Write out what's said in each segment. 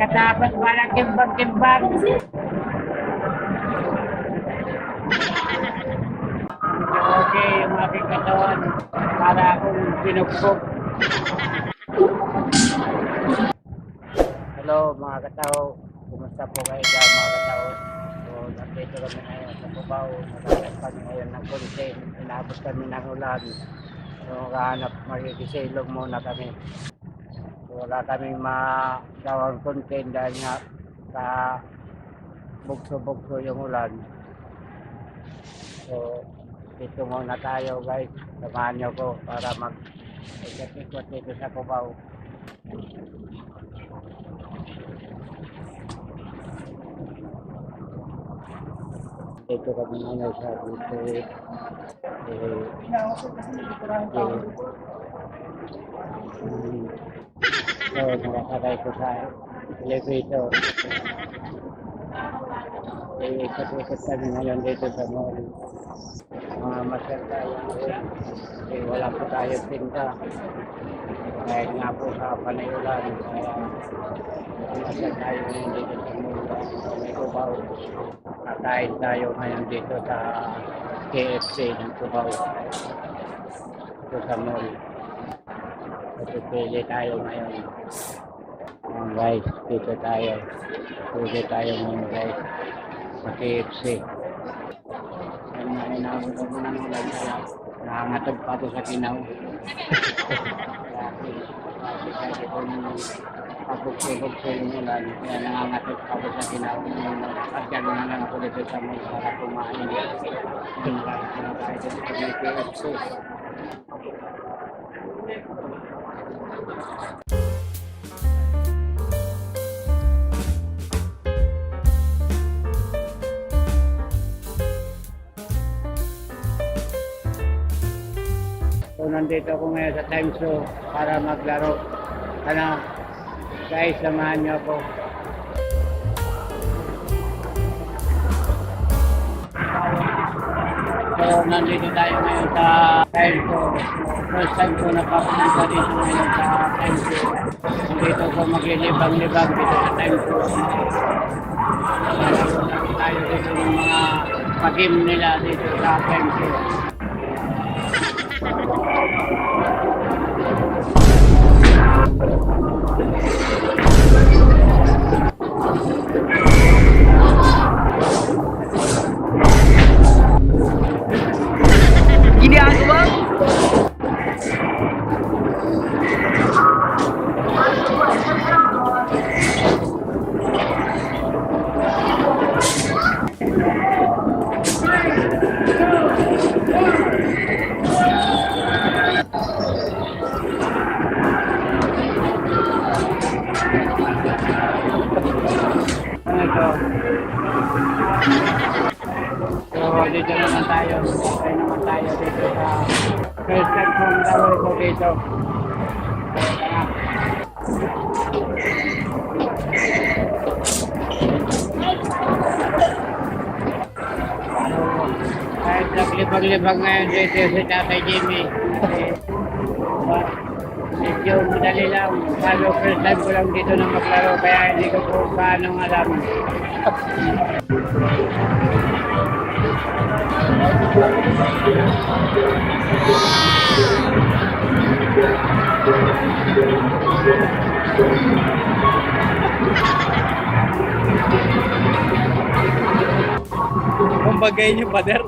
Tapos parang kimbang-kimbang. Okay, yung aking katawan. Para akong binugbog. Hello mga katao. Kumusta po kayo dyan mga katao? So, nandito kami ngayon sa Cubao. Naghanap kami ngayon ng content. Inabot kami ng ulan. So, magigisilog muna kami. So, wala kami magawang content dahil nga sa bugso-bugso yung ulan. So, dito muna tayo guys. Samahan nyo ko para mag-ikot-ikot dito sa Cubao. Dito kami ngayon sa dito. So, nakasakay ko sa elevator. Ikot-ikot kami ngayon dito sa mall. Masyal tayo ngayon. Wala po tayo pinta. Kahit nga po sa panayulan. Kaya masyal tayo ngayon dito sa mall. May Cubao. Kakain tayo ngayon dito sa KFC ng Cubao. Dito sa mall. Pili tayo ngayon. Guys, dito tayo. Pili tayo ngayon guys. Sa KFC. Nahinahon ko muna ng ulan kaya nangangatog pa ito sa Kinaw. Kasi kung pabugso-bugso yung ulan, kaya nangangatog pa ito sa Kinaw. Pagkano na lang ako dito sa mall para kumain. Kumain na tayo dito sa KFC. So, nandito ako ngayon sa Times Show para maglaro. Ano, guys, samahan niyo ako. So, nandito tayo ngayon sa Times Show. First time ko nakapunta dito ngayon sa Times Show. Nandito ko maglilibang-libang dito sa Times Show. Tayo dito yung mga pag-game nila dito sa Times Show. Gini aku bang. So, dito naman tayo. Tayo naman tayo dito sa first time kong laro ko dito. Kahit naglibag-libag ngayon dito si Tatay Jimmy. Medyo madali lang. Lalo first time ko lang dito na maglaro kaya hindi ko po paano alam. Kumbagay niyo pader.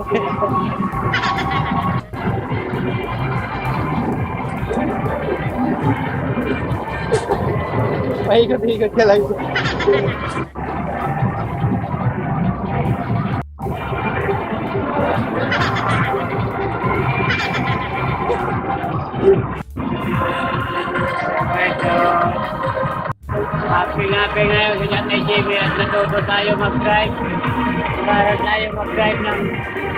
Paikot-ikot ka lang. Happy ngayon sa Tatay Jimmy at natuto tayo mag-drive. Para tayo mag-drive ng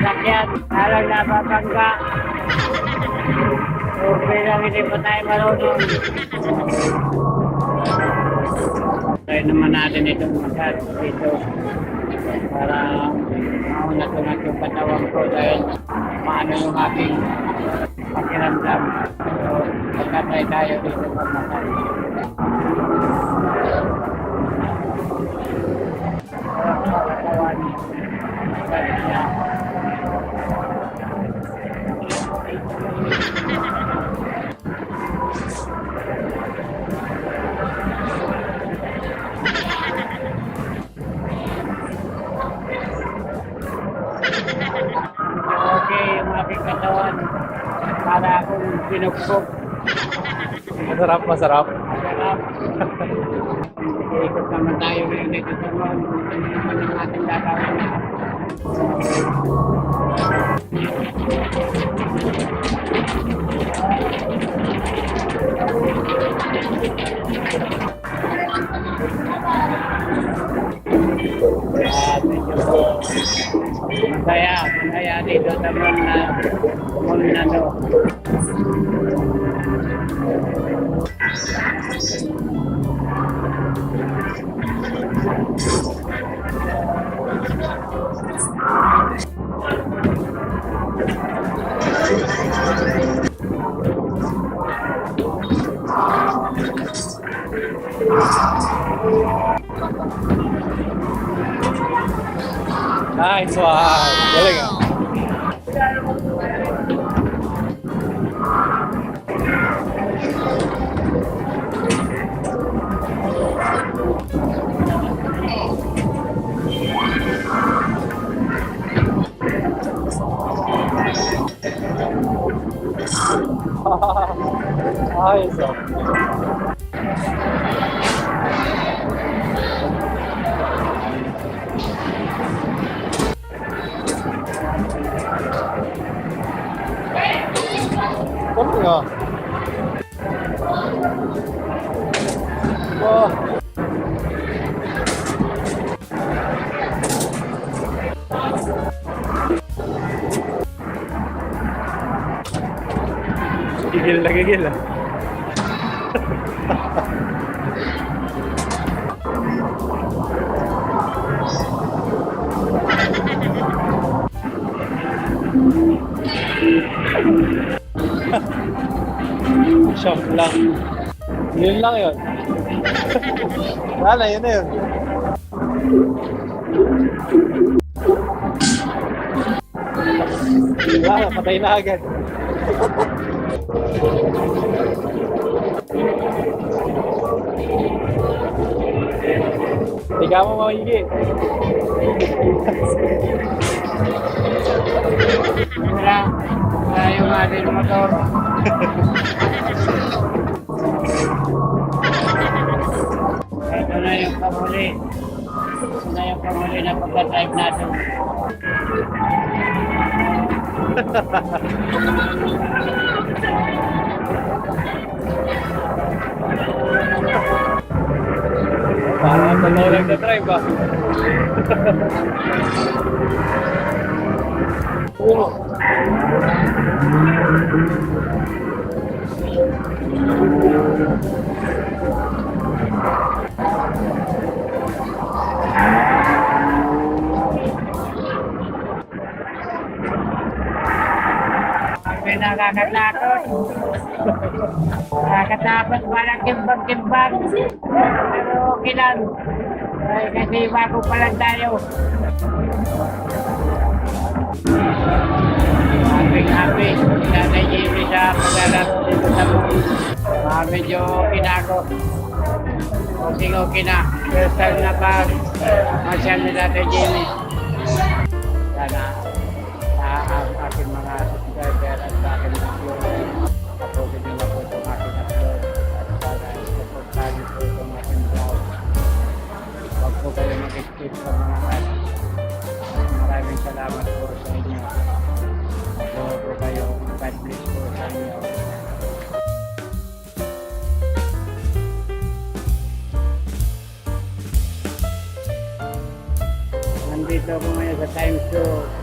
sakyan. Parang napapangga. Okay lang, hindi pa tayo marunong. Try naman natin itong massage dito. Para maunat-unat yung katawan ko dahil maano yung aking pakiramdam. So, pagkatry tayo dito mag-massage. Masarap, masarap. Masarap. Ikot naman tayo ngayon dito sa mall. Ano naman yung ating gagawin na? Medyo masaya dito sa mall na to. Nice one. Galing ah. Ayos ah. Galing ah. Wow. Gigil na gigil ah. Shock lang. Yun lang yun. Wala, yun na yun. Wala, patay na agad. Tiga mo mahigi. Wala yung ating motor. Ito na yung pamuli. Ito na yung pamuli na pagka-drive natin. Parang totoo lang na drive ah. Uno. May nakakatakot. Nakakatakot, parang kimbang-kimbang. Pero okay lang. Ay, kasi bago pa lang tayo. Happy. Nanay Jimmy sa paglalaro dito sa mall. Medyo kinako. Okay na. First time na pag masyal ni Tatay Jimmy. Sana ang aking mga subscriber at sa aking mga viewers, kapagod nila po itong aking upload at sana supportahan niyo po itong aking vlog. Huwag po kayo mag-skip sa mga ads. Maraming salamat po sa inyo. Huwag po kayo, God bless po sa inyo. Nandito ako ngayon sa Times 2.